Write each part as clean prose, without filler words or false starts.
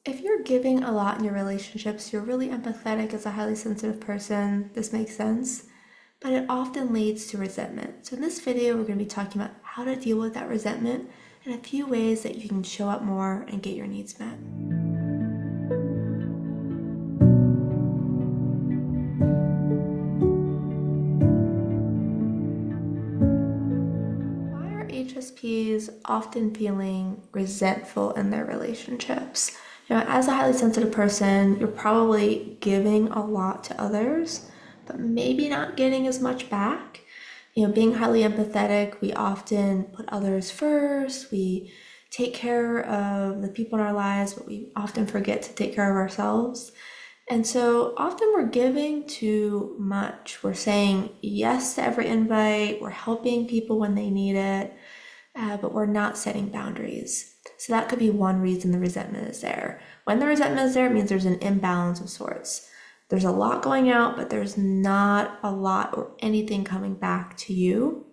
If you're giving a lot in your relationships, you're really empathetic as a highly sensitive person, this makes sense, but it often leads to resentment. So in this video, we're going to be talking about how to deal with that resentment and a few ways that you can show up more and get your needs met. Why are HSPs often feeling resentful in their relationships? As a highly sensitive person, you're probably giving a lot to others, but maybe not getting as much back. Being highly empathetic, we often put others first. We take care of the people in our lives, but we often forget to take care of ourselves. And so often we're giving too much. We're saying yes to every invite. We're helping people when they need it, but we're not setting boundaries. So that could be one reason the resentment is there. When the resentment is there, it means there's an imbalance of sorts. There's a lot going out, but there's not a lot or anything coming back to you.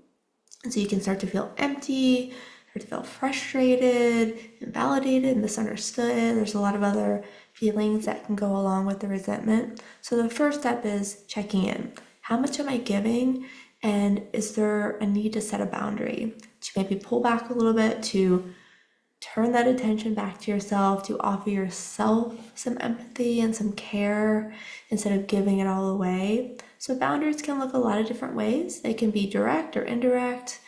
And so you can start to feel empty, start to feel frustrated, invalidated, misunderstood. There's a lot of other feelings that can go along with the resentment. So the first step is checking in. How much am I giving? And is there a need to set a boundary? To maybe pull back a little bit, to turn that attention back to yourself, to offer yourself some empathy and some care instead of giving it all away. So boundaries can look a lot of different ways. They can be direct or indirect.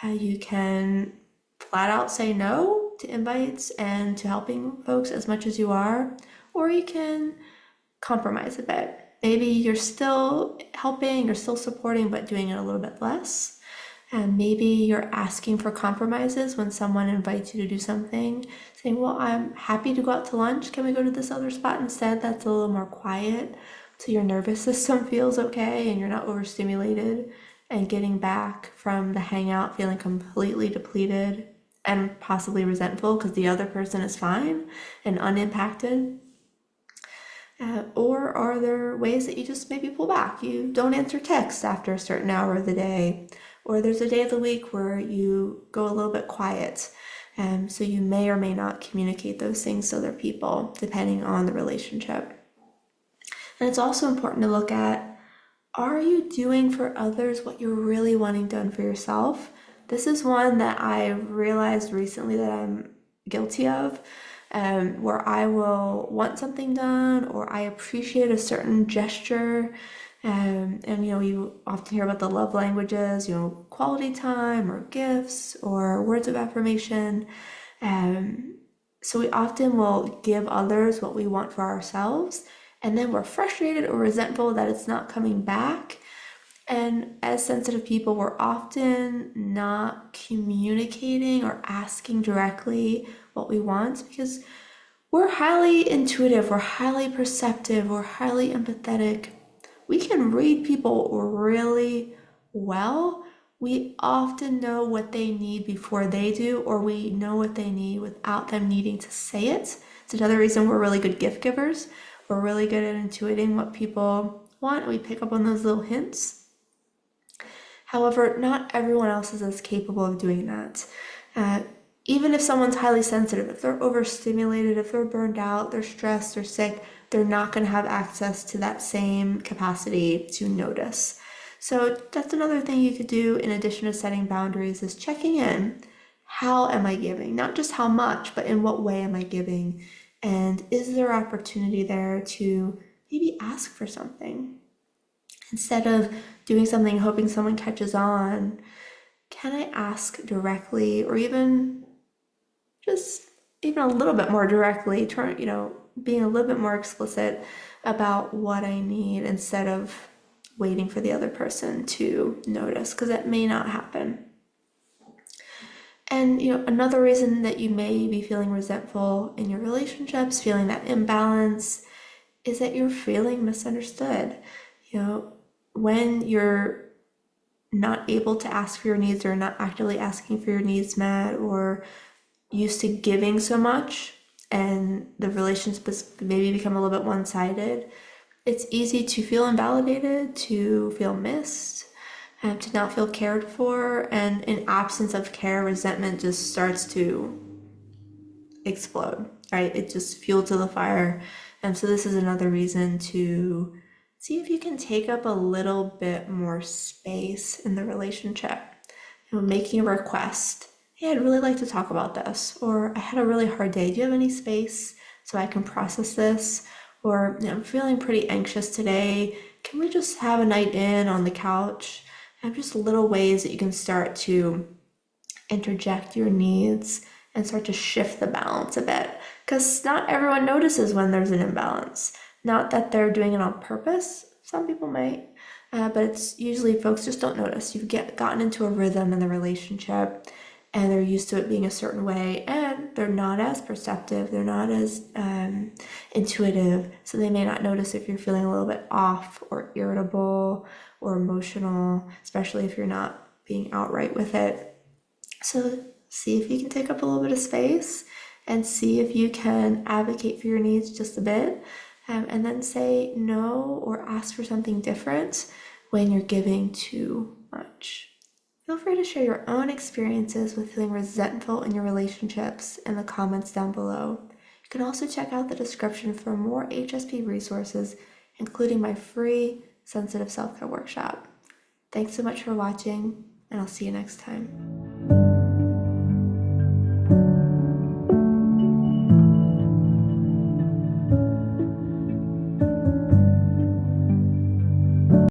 You can flat out say no to invites and to helping folks as much as you are, or you can compromise a bit. Maybe you're still helping, you're still supporting, but doing it a little bit less. And maybe you're asking for compromises when someone invites you to do something, saying, well, I'm happy to go out to lunch. Can we go to this other spot instead? That's a little more quiet. So your nervous system feels okay and you're not overstimulated, and getting back from the hangout feeling completely depleted and possibly resentful because the other person is fine and unimpacted. Or are there ways that you just maybe pull back? You don't answer texts after a certain hour of the day, or there's a day of the week where you go a little bit quiet. So you may or may not communicate those things to other people, depending on the relationship. And it's also important to look at, are you doing for others what you're really wanting done for yourself? This is one that I realized recently that I'm guilty of. Where I will want something done or I appreciate a certain gesture. And you often hear about the love languages, quality time or gifts or words of affirmation. So we often will give others what we want for ourselves, and then we're frustrated or resentful that it's not coming back. And as sensitive people, we're often not communicating or asking directly what we want because we're highly intuitive, we're highly perceptive, we're highly empathetic. We can read people really well. We often know what they need before they do, or we know what they need without them needing to say it. It's another reason we're really good gift givers. We're really good at intuiting what people want. We pick up on those little hints. However, not everyone else is as capable of doing that. Even if someone's highly sensitive, if they're overstimulated, if they're burned out, they're stressed, they're sick, they're not going to have access to that same capacity to notice. So that's another thing you could do in addition to setting boundaries, is checking in. How am I giving? Not just how much, but in what way am I giving? And is there opportunity there to maybe ask for something? Instead of doing something hoping someone catches on, can I ask directly, or even just even a little bit more directly, being a little bit more explicit about what I need instead of waiting for the other person to notice, because it may not happen. And another reason that you may be feeling resentful in your relationships, feeling that imbalance, is that you're feeling misunderstood. When you're not able to ask for your needs or not actively asking for your needs met, or used to giving so much and the relationships maybe become a little bit one-sided, it's easy to feel invalidated, to feel missed, and to not feel cared for. And in absence of care, resentment just starts to explode. right? It's just fuel to the fire. And so this is another reason to see if you can take up a little bit more space in the relationship. Making a request. Hey, I'd really like to talk about this. Or I had a really hard day. Do you have any space so I can process this? Or I'm feeling pretty anxious today. Can we just have a night in on the couch? And just little ways that you can start to interject your needs and start to shift the balance a bit. Because not everyone notices when there's an imbalance. Not that they're doing it on purpose. Some people might, but it's usually folks just don't notice. You've gotten into a rhythm in the relationship and they're used to it being a certain way and they're not as perceptive, they're not as intuitive, so they may not notice if you're feeling a little bit off or irritable or emotional, especially if you're not being outright with it. So see if you can take up a little bit of space and see if you can advocate for your needs just a bit, and then say no or ask for something different when you're giving too much. Feel free to share your own experiences with feeling resentful in your relationships in the comments down below. You can also check out the description for more HSP resources, including my free Sensitive Self-Care workshop. Thanks so much for watching, and I'll see you next time.